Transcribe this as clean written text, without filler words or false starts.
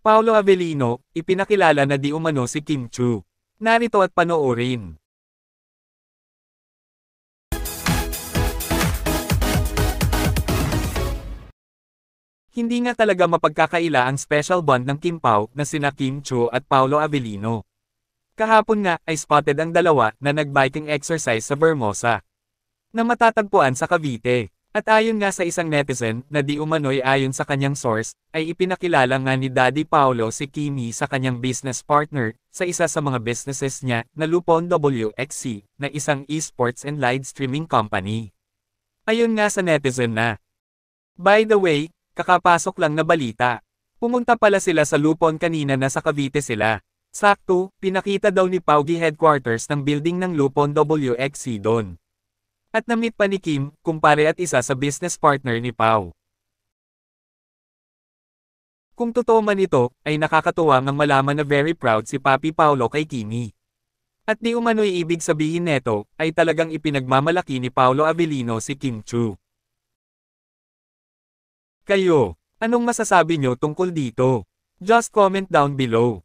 Paolo Avellino, ipinakilala na di umano si Kim Chu. Narito at panoorin. Hindi nga talaga mapagkakaila ang special bond ng Kim Pao na sina Kim Chu at Paolo Avellino. Kahapon nga ay spotted ang dalawa na nag-biking exercise sa Vermosa, na matatagpuan sa Cavite. At ayon nga sa isang netizen na di umano'y ayon sa kanyang source, ay ipinakilala nga ni Daddy Paolo si Kimi sa kanyang business partner sa isa sa mga businesses niya na Lupon WXC na isang esports and live streaming company. Ayon nga sa netizen na, by the way, kakapasok lang na balita. Pumunta pala sila sa Lupon kanina na sa Cavite sila. Sakto, pinakita daw ni Paugi headquarters ng building ng Lupon WXC doon. At na-meet pa ni Kim, kumpare at isa sa business partner ni Pao. Kung totoo man ito, ay nakakatuwa ngang malaman na very proud si Papi Paolo kay Kimi. At di umano'y ibig sabihin neto, ay talagang ipinagmamalaki ni Paolo Avellino si Kim Chu. Kayo, anong masasabi nyo tungkol dito? Just comment down below.